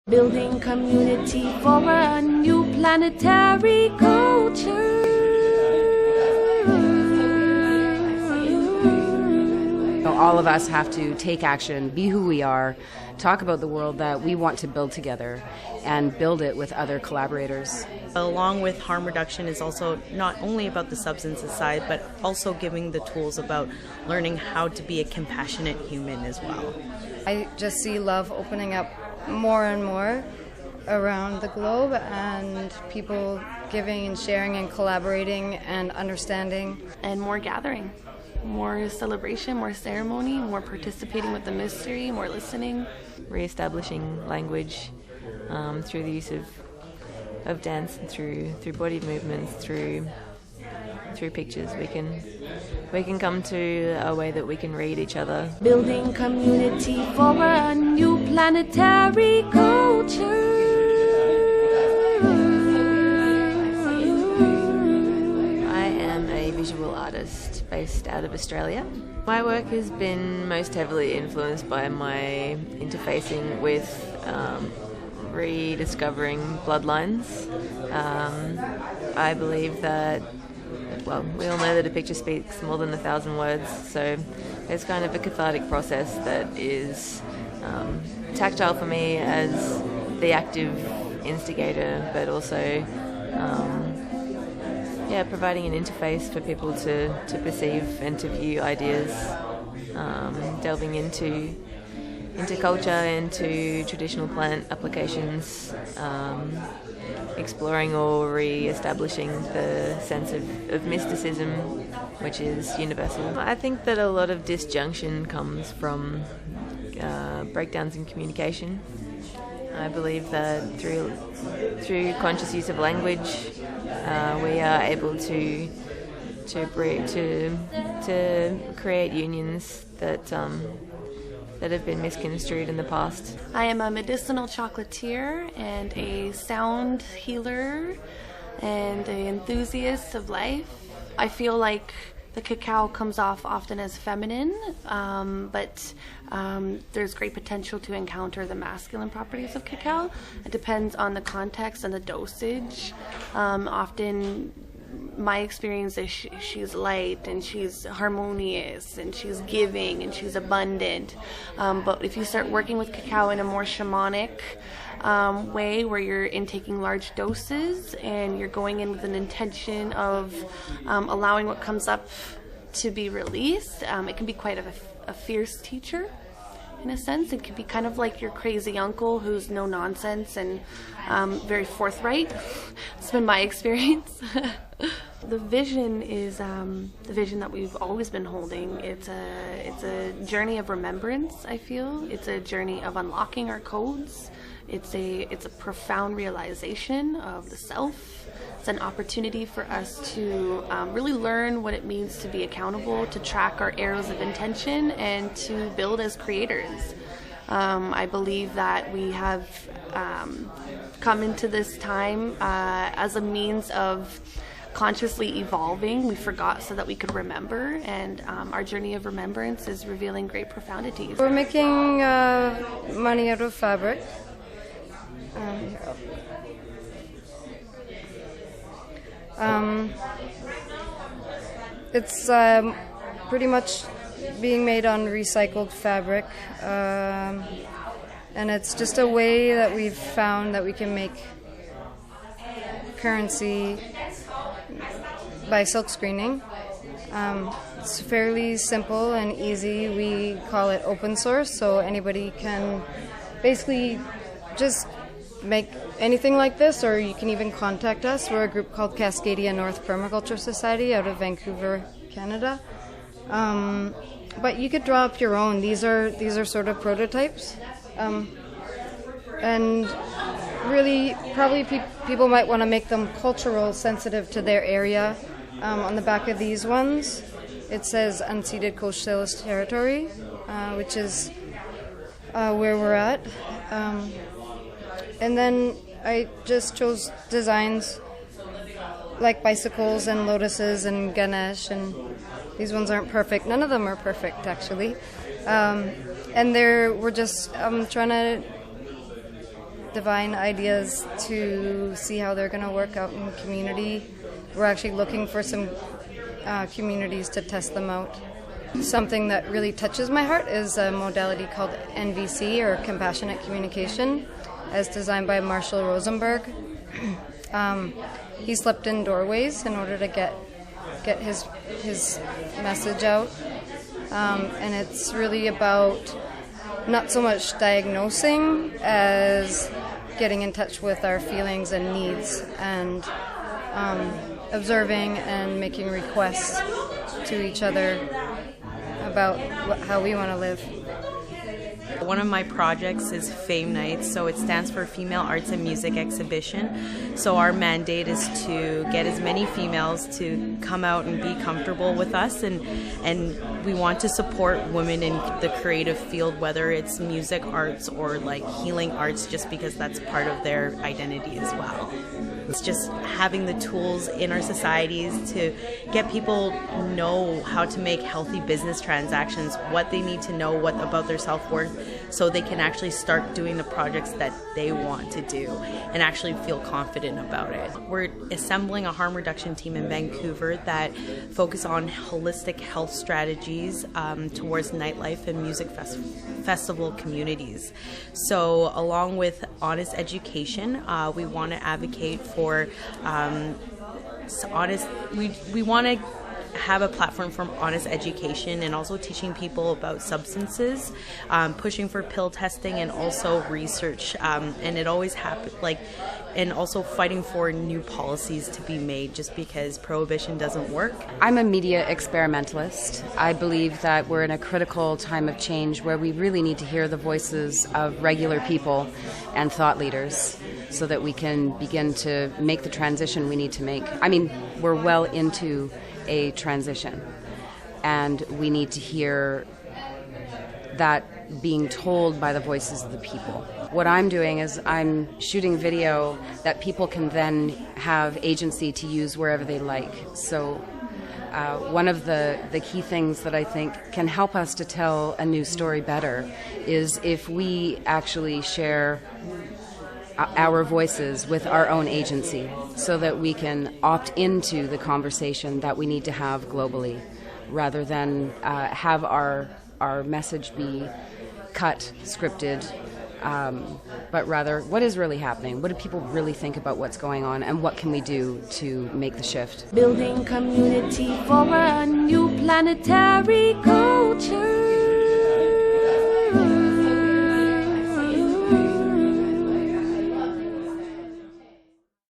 Building community for a new planetary culture. All of us have to take action, be who we are, talk about the world that we want to build together, and build it with other collaborators. Along with harm reduction is also not only about the substances side, but also giving the tools about learning how to be a compassionate human as well. I just see love opening up more and more around the globe, and people giving and sharing and collaborating and understanding. And more gathering, more celebration, more ceremony, more participating with the mystery, more listening. Re-establishing language through the use of dance and through body movements, through pictures. We can come to a way that we can read each other. Building community for a new planetary culture. I am a visual artist based out of Australia. My work has been most heavily influenced by my interfacing with rediscovering bloodlines. I believe that, well, we all know that a picture speaks more than 1,000 words, so it's kind of a cathartic process that is tactile for me as the active instigator, but also providing an interface for people to perceive and to view ideas, delving into culture, into traditional plant applications, exploring or re-establishing the sense of mysticism, which is universal. I think that a lot of disjunction comes from breakdowns in communication. I believe that through conscious use of language, we are able to create unions that have been misconstrued in the past. I am a medicinal chocolatier and a sound healer and an enthusiast of life. I feel like the cacao comes off often as feminine, but there's great potential to encounter the masculine properties of cacao. It depends on the context and the dosage. Often my experience is she's light and she's harmonious and she's giving and she's abundant. But if you start working with cacao in a more shamanic way, where you're intaking large doses and you're going in with an intention of allowing what comes up to be released, it can be quite a fierce teacher. In a sense, it can be kind of like your crazy uncle who's no nonsense and very forthright. It's been my experience. The vision is the vision that we've always been holding. It's a journey of remembrance, I feel. It's a journey of unlocking our codes. It's a profound realization of the self. It's an opportunity for us to really learn what it means to be accountable, to track our arrows of intention, and to build as creators. I believe that we have come into this time as a means of consciously evolving. We forgot so that we could remember, and our journey of remembrance is revealing great profundities. We're making money out of fabric. It's pretty much being made on recycled fabric, and it's just a way that we've found that we can make currency by silk screening. It's fairly simple and easy. We call it open source, so anybody can basically just make anything like this, or you can even contact us. We're a group called Cascadia North Permaculture Society out of Vancouver, Canada. But you could draw up your own. These are sort of prototypes, and really probably people might want to make them cultural sensitive to their area. On the back of these ones, it says unceded coastal territory, which is where we're at. And then I just chose designs like bicycles and lotuses and Ganesh, and these ones aren't perfect. None of them are perfect, actually. And we're just trying to divine ideas to see how they're going to work out in the community. We're actually looking for some communities to test them out. Something that really touches my heart is a modality called NVC, or Compassionate Communication, as designed by Marshall Rosenberg. He slept in doorways in order to get his message out, and it's really about not so much diagnosing as getting in touch with our feelings and needs, and observing and making requests to each other about how we want to live. One of my projects is Fame Nights, so it stands for Female Arts and Music Exhibition. So our mandate is to get as many females to come out and be comfortable with us, and we want to support women in the creative field, whether it's music, arts, or like healing arts, just because that's part of their identity as well. It's just having the tools in our societies to get people know how to make healthy business transactions, what they need to know about their self-worth, so they can actually start doing the projects that they want to do and actually feel confident about it. We're assembling a harm reduction team in Vancouver that focus on holistic health strategies towards nightlife and music festival communities. So along with honest education, we want to advocate for we want to have a platform for honest education, and also teaching people about substances, pushing for pill testing, and also research, and it always happens, and also fighting for new policies to be made, just because prohibition doesn't work. I'm a media experimentalist. I believe that we're in a critical time of change where we really need to hear the voices of regular people and thought leaders so that we can begin to make the transition we need to make. I mean, we're well into a transition, and we need to hear that being told by the voices of the people. What I'm doing is I'm shooting video that people can then have agency to use wherever they like. So one of the key things that I think can help us to tell a new story better is if we actually share our voices with our own agency, so that we can opt into the conversation that we need to have globally, rather than have our message be cut, scripted, but rather what is really happening, what do people really think about what's going on, and what can we do to make the shift. Building community for a new planetary culture.